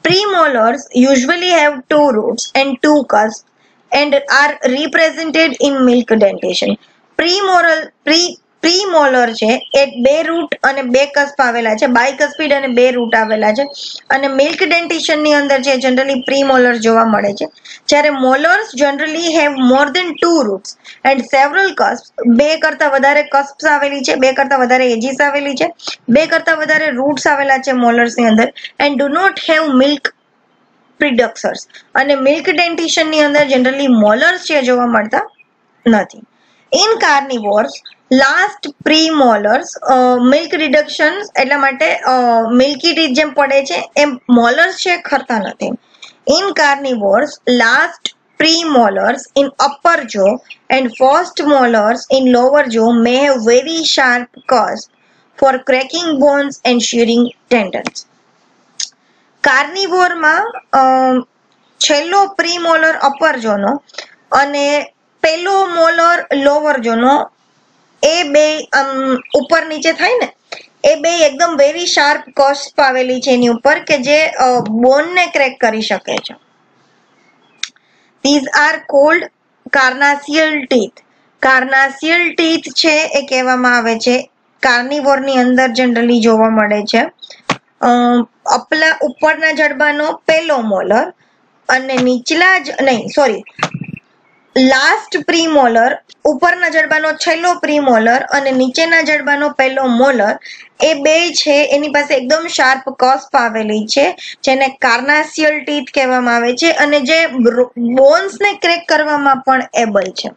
Premolars usually have two roots and two cusps and are represented in milk dentation. Premolar છે એ બે રૂટ અને બે કસ્પ આવેલા છે, બાયકસ્પિડ અને બે રૂટ આવેલા છે, અને મિલ્ક ડેન્ટિશન ની અંદર છે જનરલી પ્રીમોલર જોવા મળે છે. જ્યારે molars generally have more than two roots and several cusp, બે કરતા વધારે કસ્પ્સ આવેલી છે, બે કરતા વધારે એજીસ આવેલી છે, બે કરતા વધારે રૂટ્સ આવેલા છે મોલર્સ ની અંદર, and do not have milk predecessors, અને મિલ્ક ડેન્ટિશન ની અંદર જનરલી મોલર્સ છે જોવા મળતા નથી. In carnivores last પ્રીમોલર્સ milk reduction એટલા માટે મિલ્કી ટીથ જેમ પડે છે એમ મોલર્સ છે ખરતા નથી. In carnivores last premolars in upper jaw and first molars in lower jaw may have very sharp cusp for cracking bones and shearing tendons. કાર્નિવોરમાં છેલ્લો પ્રીમોલર upper જોનો અને પેલો મોલર લોવર જોનો એ બે ઉપર નીચે થાય ને એ બે એકદમ વેરી શાર્પ કસ્પ આવેલી છે એની ઉપર કે જે બોનને ક્રેક કરી શકે છે. These are called carnassial teeth. Carnassial teeth છે એ કહેવામાં આવે છે, કાર્નિવોર ની અંદર જનરલી જોવા મળે છે. ઉપરના જડબાનો પેલો મોલર અને નીચલા લાસ્ટ પ્રીમોલર, ઉપરના જડબાનો છેલ્લો પ્રીમોલર અને નીચેના જડબાનો પહેલો મોલર, એ બે છે એની પાસે એકદમ શાર્પ કસ્પ આવેલી છે જેને કાર્નાસિયલ ટીથ કહેવામાં આવે છે, અને જે બોન્સ ને ક્રેક કરવામાં પણ એબલ છે.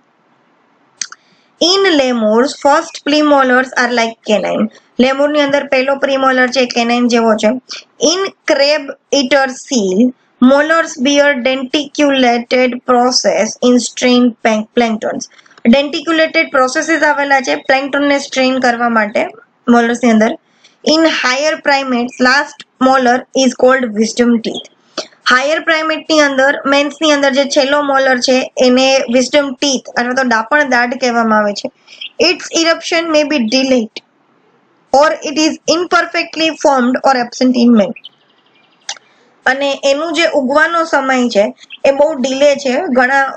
In lemurs first premolars are like canine. Lemur ની અંદર પહેલો પ્રીમોલર છે કેનાઇન જેવો છે. In crab eater seal molars bear denticulated process in strain planktons. Denticulated processes આવેલા છે પ્લેન્કટોન ને સ્ટ્રેન કરવા માટે મોલર્સ ની અંદર. In higher primates last molar is called wisdom teeth. Higher primate ની અંદર મેન્સ ની અંદર જે છેલ્લો મોલર છે એને વિઝડમ ટીથ અથવા તો ડાપણ દાઢ કહેવામાં આવે છે. Its eruption may be delayed or it is imperfectly formed or absent in men. અને એનું જે ઉગવાનો સમય છે એ બહુ ડીલે છે,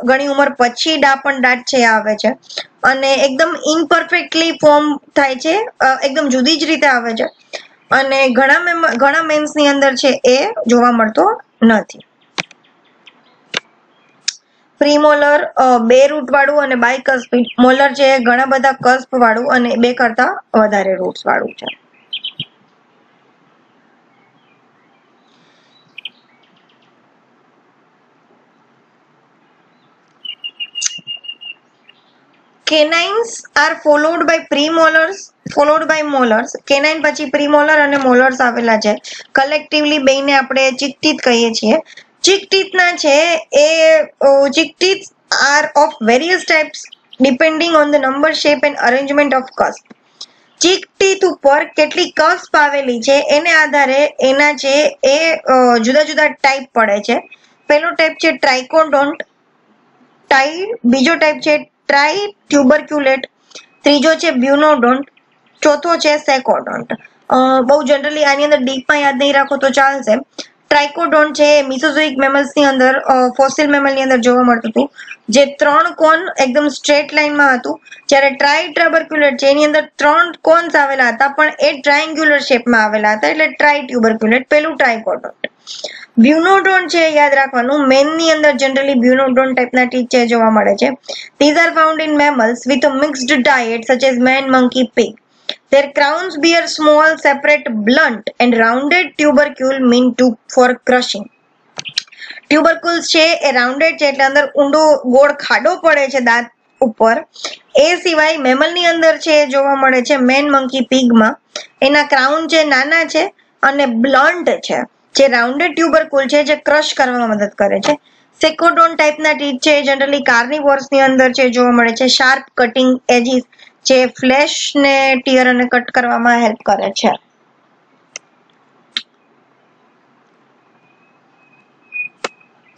ઘણી ઉંમર પછી ડાપણ દાઢ છે આવે છે, અને એકદમ ઇમ્પરફેક્ટલી ફોર્મ થાય છે, એકદમ જુદી જ રીતે આવે છે, અને ઘણા મેન્સ ની અંદર છે એ જોવા મળતો નથી. પ્રીમોલર બે રૂટ વાળું અને બાયકસ્પિડ, મોલર છે ઘણા બધા કસ્પ વાળું અને બે કરતા વધારે રૂટ્સ વાળું છે. Canines are followed by premolars followed by molars. Canine પછી પ્રીમોલર અને મોલર્સ આવેલા છે. કલેક્ટિવલી બેને આપણે ચીક ટીથ કહીએ છીએ. ચીક ટીથ ના છે એ cheek teeth are of various types depending on the number, shape and arrangement of cusp. Cheek teeth ઉપર કેટલી કસ્પ આવેલી છે એને આધારે એના છે એ જુદા જુદા ટાઈપ પડે છે. પહેલો ટાઈપ છે ટ્રાઇકોડોન્ટ ટાઇડ, બીજો ટાઈપ છે ટ્રાઈ ટ્યુબરક્યુલેટ, ત્રીજો છે બ્યુનોડોન્ટ, ચોથો છે સેકોડોન્ટ. બહુ જનરલી આની અંદર ડીપમાં યાદ નહીં રાખો તો ચાલશે. ટ્રાઇકોડોન્ટ છે મિસોઝોઇક મેમલ્સ ની અંદર, ફોસિલ મેમલ ની અંદર જોવા મળતું હતું, જે 3 કોન એકદમ સ્ટ્રેટ લાઇનમાં હતું. જ્યારે ટ્રાઈ ટ્યુબરક્યુલેટ છે એની અંદર 3 કોન્સ આવેલા હતા પણ એ ટ્રાયંગ્યુલર શેપમાં આવેલા હતા, એટલે ટ્રાઈ ટ્યુબરક્યુલેટ, પેલું ટ્રાઇકોડોન્ટ. બ્યુનોડોન્ટ છે યાદ રાખવાનું, મેન ની અંદર જનરલી બ્યુનોડોન્ટ ટાઈપના ટીથ છે જોવા મળે છે. These are found in mammals with a mixed diet such as man, monkey, pig. Their crowns bear small, separate, blunt and rounded tubercle meant for crushing. ટ્યુબરકુલ્સ છે એ રાઉન્ડેડ છે એટલે અંદર ઊંડો ગોળ ખાડો પડે છે દાંત ઉપર. એ સિવાય મેમલ ની અંદર છે જોવા મળે છે મેન, મંકી, પીગમાં. એના ક્રાઉન છે નાના છે અને બ્લન્ટ છે, જે રાઉન્ડેડ ટ્યુબરકુલ છે જે ક્રશ કરવામાં મદદ કરે છે. સેકોડોન ટાઈપના ટીથ છે જનરલી કાર્નિવોર્સ ની અંદર છે જોવા મળે છે. શાર્પ કટિંગ એજીસ જે ફ્લેશ ને ટીયર અને કટ કરવામાં હેલ્પ કરે છે.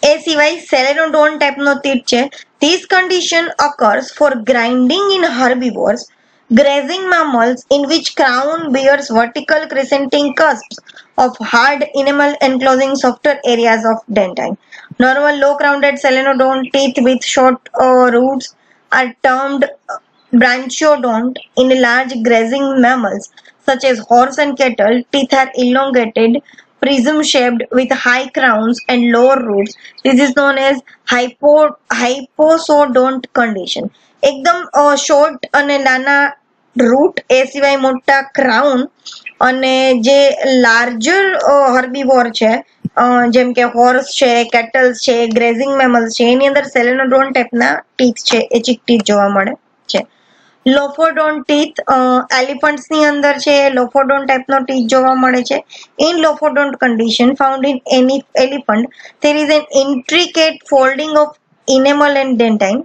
એ સિવાય સેલેનોડોન ટાઈપનો ટીથ છે. This condition occurs for grinding in herbivores Grazing mammals in which crown bears vertical crescenting cusps of hard enamel enclosing softer areas of dentine. Normal low-crowned solenodont teeth with short roots are termed branchiodont. In large grazing mammals such as horse and cattle, teeth are elongated, prism-shaped with high crowns and lower roots. This is known as hyposodont condition. એકદમ short અને નાના route એ સિવાય મોટા crown અને જે larger હર્બીવોર છે જેમ કે હોર્સ છે, કેટલ્સ છે, ગ્રેઝિંગ મેમલ્સ છે, એની અંદર સેલેનોડોન ટાઈપના ટીથ છે એ ચીક ટીથ જોવા મળે છે. લોફોડોન ટીથ એલિફન્ટ્સ ની અંદર છે લોફોડોન ટાઈપનો ટીથ જોવા મળે છે. In lophodont condition found in any elephant there is an intricate folding of enamel and dentine.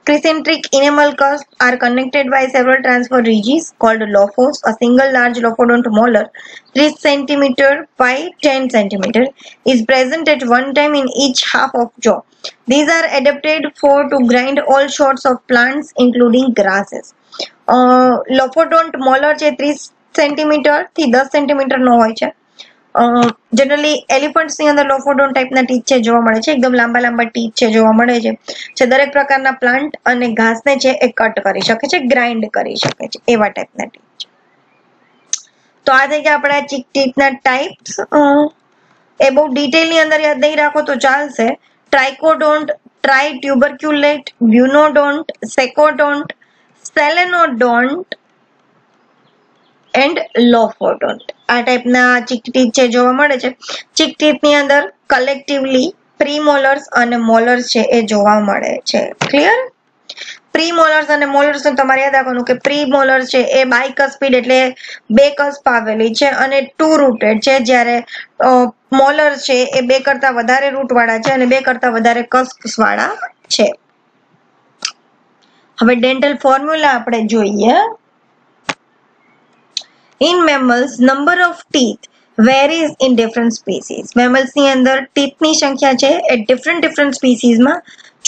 Crescentic enamel cusps are connected by several transfer ridges called lophos. A single large lophodont molar 3 cm by 10 cm is present at one time in each half of jaw. These are adapted to grind all sorts of plants including grasses. Lophodont molar છે 30 centimetre થી 10 centimetre નો હોય છે. Generally elephants ની અંદર લોફોડોન ટાઈપના teeth છે જોવા મળે છે. એકદમ લાંબા લાંબા ટીથ છે જોવા મળે છે. જે દરેક પ્રકારના પ્લાન્ટ અને ઘાસને છે એ કટ કરી શકે છે, ગ્રાઇન્ડ કરી શકે છે, એવા ટાઈપના ટીથ છે. તો આ થઈ ગયા આપણા ચીક ટીથના ટાઈપ્સ. એ બહુ ડિટેલની અંદર યાદ નહીં રાખો તો ચાલશે. ટ્રાઇકોડોન્ટ, ટ્રાઈ ટ્યુબરક્યુલેટ, બ્યુનોડોન્ટ, સેકોડોન્ટ, સેલેનોડોન્ટ એન્ડ લોફોડોન્ટ આ ટાઈપના ચીક ટીથ છે જોવા મળે છે. ચીક ટીથની અંદર કલેક્ટિવલી પ્રીમોલર્સ અને મોલર્સ છે એ જોવા મળે છે. ક્લિયર? પ્રીમોલર્સ અને મોલર્સ તમારે યાદ રાખવાનું કે પ્રીમોલર્સ છે એ બાયકસ્પિડ એટલે બે કસ્પ આવેલી છે અને ટુ રૂટેડ છે, જ્યારે મોલર્સ છે એ બે કરતા વધારે રૂટ વાળા છે અને બે કરતા વધારે કસ્પ વાળા છે. હવે ડેન્ટલ ફોર્મ્યુલા આપણે જોઈએ. In mammals, number of teeth varies in different species. Mammals ની અંદર teeth ની સંખ્યા છે એ different species માં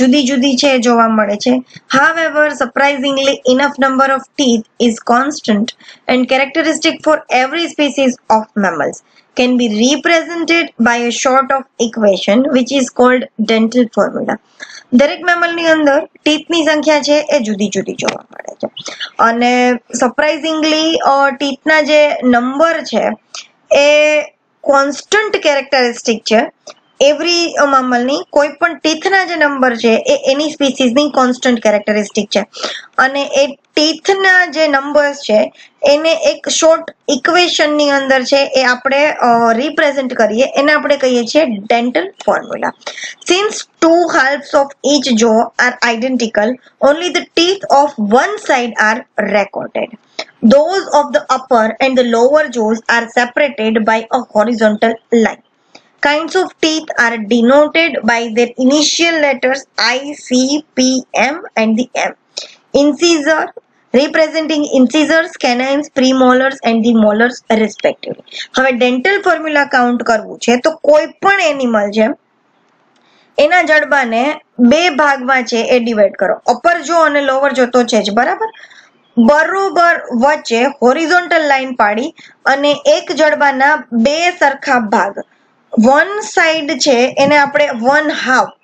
જુદી જુદી છે જોવા મળે છે. However, surprisingly enough number of teeth is constant and characteristic for every species of mammals. Can be represented by a sort of equation which is called dental formula. દરેક મેમલ ની અંદર ટીથ ની સંખ્યા છે એ જુદી જુદી જોવા મળે છે અને સરપ્રાઇઝિંગલી ટીથ ના જે નંબર છે એ કોન્સ્ટન્ટ કેરેક્ટરિસ્ટિક છે. એવરી મામલની કોઈ પણ ટીથના જે નંબર છે એ એની સ્પીસીસની કોન્સ્ટન્ટ કેરેક્ટરિસ્ટિક છે અને એ ટીથના જે નંબર્સ છે એને એક શોર્ટ ઇક્વેશનની અંદર છે એ આપણે રિપ્રેઝેન્ટ કરીએ, એને આપણે કહીએ છીએ dental formula. Since two halves of each jaw are identical, only the teeth of one side are recorded. Those of the upper and the lower jaws are separated by a horizontal line. Kinds of teeth are denoted by their initial letters I, C, P, M and the M. Incisor representing incisors, canines, premolars and the molars respectively. હવે dental formula count કરવું છે તો કોઈ પણ animal છે એના જડબાને બે ભાગમાં છે એ ડિવાઈડ કરો. અપર જો અને લોવર જો તો છે જ બરાબર. બરોબર વચ્ચે હોરિઝોન્ટલ લાઈન પાડી અને એક જડબાના બે સરખા ભાગ, વન સાઈડ છે એને આપણે વન હાફ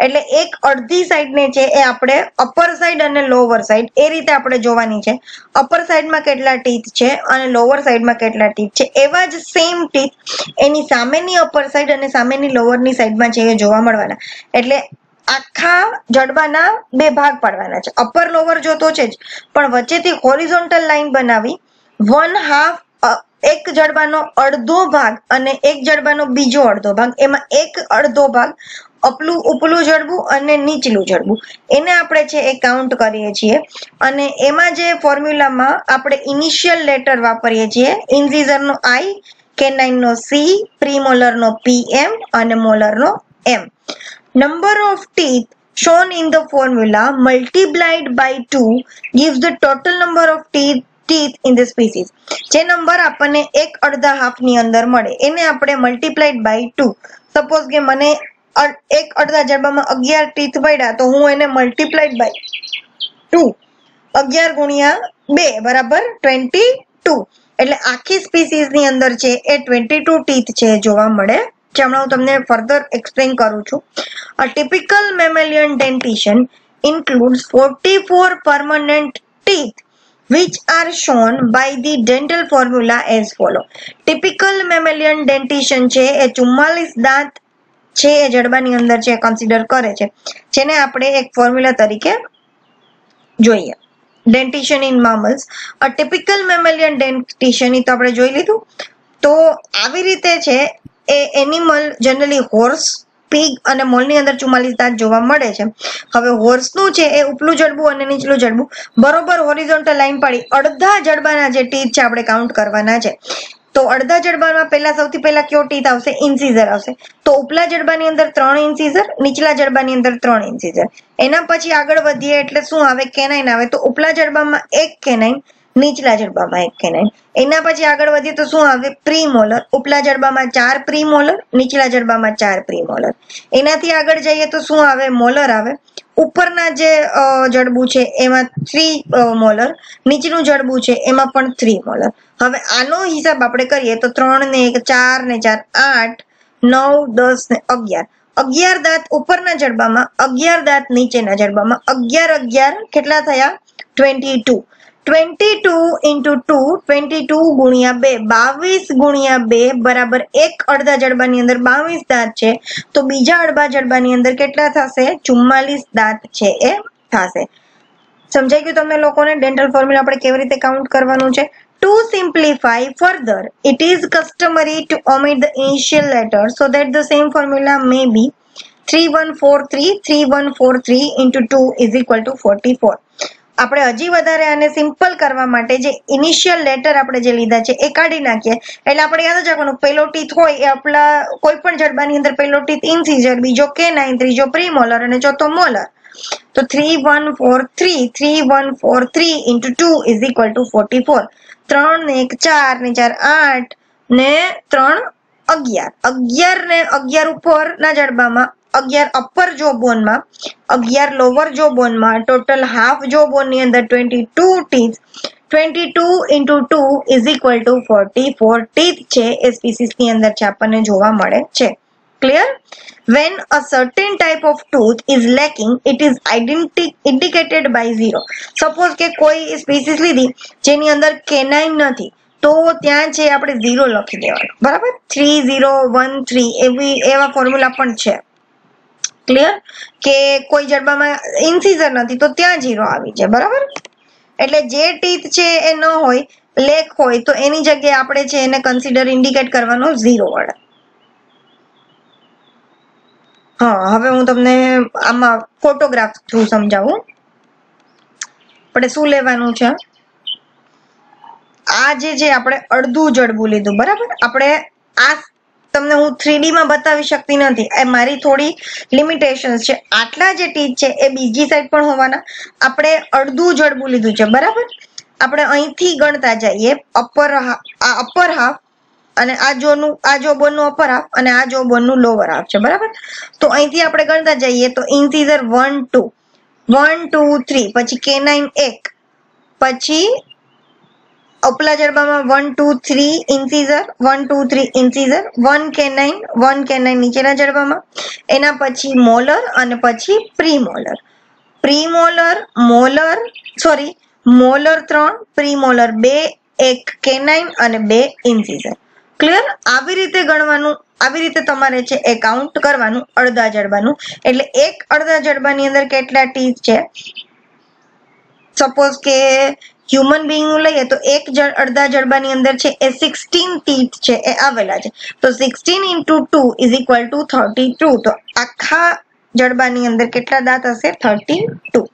એટલે એક અડધી સાઈડ ને છે એ આપણે અપર સાઈડ અને લોવર સાઈડ એ રીતે આપણે જોવાની છે. અપર સાઈડમાં કેટલા ટીથ છે અને લોવર સાઈડમાં કેટલા ટીથ છે એવા જ સેમ ટીથ એની સામેની અપર સાઈડ અને સામેની લોવરની સાઈડમાં છે એ જોવા મળવાના. એટલે આખા જડબાના બે ભાગ પાડવાના છે. અપર લોવર જો તો છે જ પણ વચ્ચેથી હોરિઝોન્ટલ લાઈન બનાવી વન હાફ એક જડબાનો અડધો ભાગ અને એક જડબાનો બીજો અડધો ભાગ, એમાં એક અડધો ભાગ ઉપલું જડબું અને નીચલું જડબું એને આપણે છે એ કાઉન્ટ કરીએ છીએ અને એમાં જે ફોર્મ્યુલામાં આપણે ઇનિશિયલ લેટર વાપરીએ છીએ. ઇન્સિઝર નો I, કેનાઇન નો C, પ્રીમોલર નો PM અને મોલર નો M. Number of teeth shown in the formula multiplied by 2 gives the total number of teeth in the species. જે નંબર આપણને એક અડધા હાફ ની અંદર મળે એને આપણે મલ્ટીપ્લાઇડ બાય 2. સપોઝ કે મને એક અડધા જડબામાં 11 ટીથ પડ્યા તો હું એને મલ્ટીપ્લાઇડ બાય 2 11 ગુણ્યા 2 બરાબર 22. એટલે આખી સ્પીસીસ ની અંદર છે એ 22 ટીથ છે જોવા મળે છે. હમણાં હું તમને ફર્ધર એક્સપ્લેન કરું છું. A typical mammalian dentition includes 44 permanent teeth which are shown by the dental formula as follow. Typical mammalian dentition છે એ 44 દાંત છે એ જડબાની અંદર છે કન્સિડર કરે છે, જેને આપણે એક ફોર્મ્યુલા તરીકે જોઈએ. ડેન્ટિશન ઇન મામલ્સ, અ ટિપિકલ મેમેલિયન ડેન્ટિશન તો આપણે જોઈ લીધું. તો આવી રીતે છે એ એનિમલ જનરલી હોર્સ, પીગ અને મોલની અંદર 44 દાંત જોવા મળે છે. હવે હોર્સનું છે એ ઉપલું જડબું અને નીચલું જડબું બરોબર હોરિઝોન્ટલ લાઈન પાડી અડધા જડબાના જે ટીથ છે આપણે કાઉન્ટ કરવાના છે. તો અડધા જડબામાં સૌથી પહેલા કયો ટીથ આવશે? ઇન્સીઝર આવશે. તો ઉપલા જડબાની અંદર 3 ઇન્સીઝર, નીચલા જડબાની અંદર 3 ઇન્સીઝર. એના પછી આગળ વધીએ એટલે શું આવે? કેનાઇન આવે. તો ઉપલા જડબામાં 1 કેનાઇન, નીચલા જડબામાં 1 કેનાઇન. એના પછી આગળ વધીએ તો શું આવે? પ્રીમોલર. ઉપલા જડબામાં 4 પ્રીમોલર, નીચલા જડબામાં 4 પ્રીમોલર. એનાથી આગળ જઈએ તો શું આવે? મોલર આવે. ઉપરના જે જડબું છે એમાં 3 મોલર, નીચલું જડબું છે એમાં પણ 3 મોલર. હવે આનો હિસાબ આપણે કરીએ તો 3 ને 1 4 ને 4 8 9 10 ને 11. 11 દાંત ઉપરના જડબામાં, 11 દાંત નીચેના જડબામાં. 11 11 કેટલા થયા? 22. 22 into 2, 22 ગુણ્યા 2, 22 ગુણ્યા 2 બરાબર એક અડધા જડબાની અંદર 22 દાંત છે. તો બીજા અડધા જડબાની અંદર કેટલા થશે? 44 દાંત છે એ થશે. સમજાઈ ગયું તમને લોકોને ડેન્ટલ ફોર્મ્યુલા આપણે કેવી રીતે કાઉન્ટ કરવાનું છે? To simplify further, it is customary to omit the initial letter so that the same formula may be 3143, 3143 into 2 is equal to 44. આપણે હજી વધારે આને સિમ્પલ કરવા માટે જે ઇનિશિયલ લેટર આપણે જે લીધા છે એ કાઢી નાખીએ. એટલે આપણે યાદ જ રાખવાનું, પહેલો ટીથ હોય એ આપણા કોઈ પણ જડબાની અંદર પહેલો ટીથ ઇન્સીઝર, બીજો કેનાઇન, ત્રીજો પ્રીમોલર અને ચોથો મોલર. તો 3143 into 2 is equal to 44. 3 ને 1 4 ને 4 8 ને 3 11. 11 ને 11 ઉપરના જડબામાં, 11 અપર જો બોનમાં, 11 લોવર જો બોનમાં, ટોટલ હાફ જો બોનની અંદર 22 teeth. 22 into 2 is equal to 44 teeth છે એ સ્પીસીસની અંદર છે આપણને જોવા મળે છે. Clear? When a certain type of tooth is lacking, it is indicated by 0. Suppose કે કોઈ સ્પીસીસ લીધી જેની અંદર કેનાઇન નથી, તો ત્યાં છે આપણે 0 લખી દેવાનું. બરાબર? 3013 એવા ફોર્મ્યુલા પણ છે. ક્લિયર? કે કોઈ જડબામાં ઇન્સીઝર નથી તો ત્યાં 0 આવી જાય. બરાબર? એટલે જે ટીથ છે એ ન હોય, લેક હોય, તો એની જગ્યાએ આપણે છે એને કન્સિડર ઇન્ડિકેટ કરવાનો 0 વડે. હા, હવે હું તમને આમાં ફોટોગ્રાફ થ્રુ સમજાવું. આપણે શું લેવાનું છે? આ જે છે આપણે અડધું જડબું લીધું. બરાબર? આપણે આ તમને હું 3D માં બતાવી શકતી નથી, એ મારી થોડી લિમિટેશન્સ છે. આટલા જે ટીથ છે એ બીજી સાઈડ પણ હોવાના. આપણે અડધું જડબું લીધું છે. બરાબર? આપણે અહીંથી ગણતા જઈએ. અપર હાફ અને આ જો બોનનું અપર હાફ અને આ જો બોનનું લોવર હાફ છે. બરાબર? તો અહીંથી આપણે ગણતા જઈએ તો ઇન્સીઝર 1 2 1 2 3, પછી કેનાઇન 1, પછી ઉપલા જડબામાં 1 2 3 ઇન્સીઝર, 1 2 3 ઇન્સીઝર, 1 કેનાઇન નીચેના જડબામાં. એના પછી મોલર અને પછી પ્રીમોલર. મોલર 3, પ્રીમોલર 2, 1 કેનાઇન અને 2 ઇન્સીઝર. ક્લિયર? આવી રીતે ગણવાનું, આવી રીતે તમારે છે એ કાઉન્ટ કરવાનું અડધા જડબાનું. એટલે એક અડધા જડબાની અંદર કેટલા ટીથ છે? સપોઝ કે હ્યુમન બીંગ નું લઈએ તો એક અડધા જડબાની અંદર છે એ 16 ટીથ છે એ આવેલા છે. તો 16 into 2 is equal to 32. તો આખા જડબાની અંદર કેટલા દાંત હશે? 32.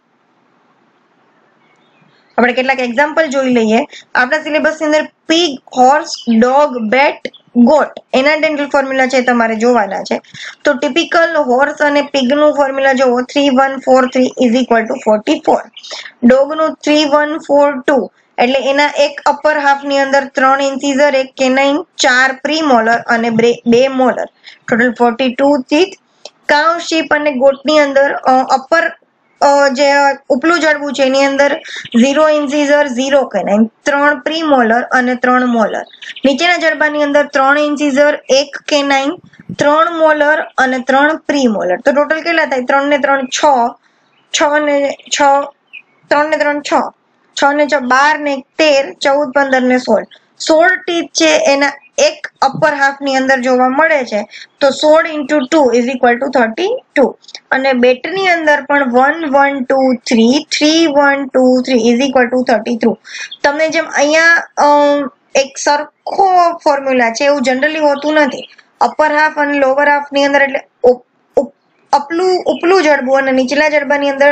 આપણે કેટલાક એક્ઝામ્પલ જોઈ લઈએ. આપણા સિલેબસની અંદર પીગ, હોર્સ, ડોગ, બેટ, ગોટ એના ડેન્ટલ ફોર્મ્યુલા છે તમારે જોવાના છે. તો ટિપિકલ હોર્સ અને પીગનું ફોર્મ્યુલા જોવો. 3143 is equal to 44. ડોગનું 3142 એટલે એના એક અપર હાફની અંદર 3 ઇન્સીઝર, 1 કેનાઇન, 4 પ્રીમોલર અને 2 molar. Total 42 teeth. Cow, sheep અને ગોટની અંદર અપર જે ઉપલું જડબું છે એની અંદર 0 ઇન્સીઝર 0 કેનાઇન, 3 પ્રીમોલર અને 3 મોલર. નીચેના જડબાની અંદર 3 ઇન્સીઝર 1 કેનાઇન, 3 મોલર અને 3 પ્રીમોલર. તો ટોટલ કેટલા થાય? 3 ને 3 6, 6 ને 6, 3 ને 3 6, 6 ને 6 12 ને 13, 14 15 ને 16. 16 ટીથ છે એના એક અપર હાફ ની અંદર જોવા મળે છે. તો 16 into 2 is equal to 32. અને બેટની અંદર પણ 1 1 2 3 3 1 2 3 is equal to 33. તમને જેમ અહીંયા એક સરખો ફોર્મ્યુલા છે એવું જનરલી હોતું નથી. અપર હાફ અને લોવર હાફ ની અંદર એટલે ઉપલું જડબું અને નીચલા જડબાની અંદર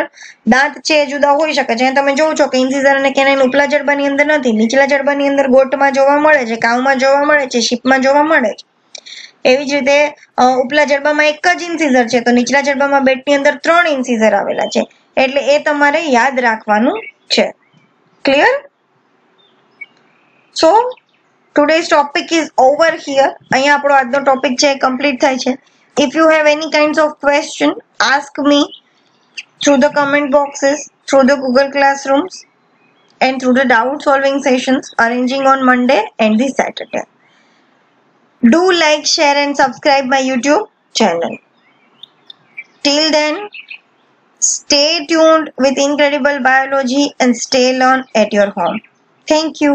દાંત છે જુદા હોઈ શકે છે. તમે જોવો છો કે ઇન્સીઝર અને કેનાઇન ઉપલા જડબાની અંદર નથી, નીચલા જડબાની અંદર ગોટમાં જોવા મળે છે, કાવમાં જોવા મળે છે, શીપમાં જોવા મળે છે. એવી જ રીતે ઉપલા જડબામાં એક જ ઇન્સીઝર છે તો નીચલા જડબામાં બેટની અંદર 3 ઇન્સીઝર આવેલા છે. એટલે એ તમારે યાદ રાખવાનું છે. Clear? So today's topic is over here. અહીંયા આપણો આજનો ટોપિક છે કમ્પ્લીટ થાય છે. If you have any kinds of question, ask me through the comment boxes, through the Google Classrooms, and through the doubt solving sessions arranging on Monday and this Saturday. Do like, share and subscribe my YouTube channel. Till then, stay tuned with Incredible Biology and stay learn at your home. Thank you.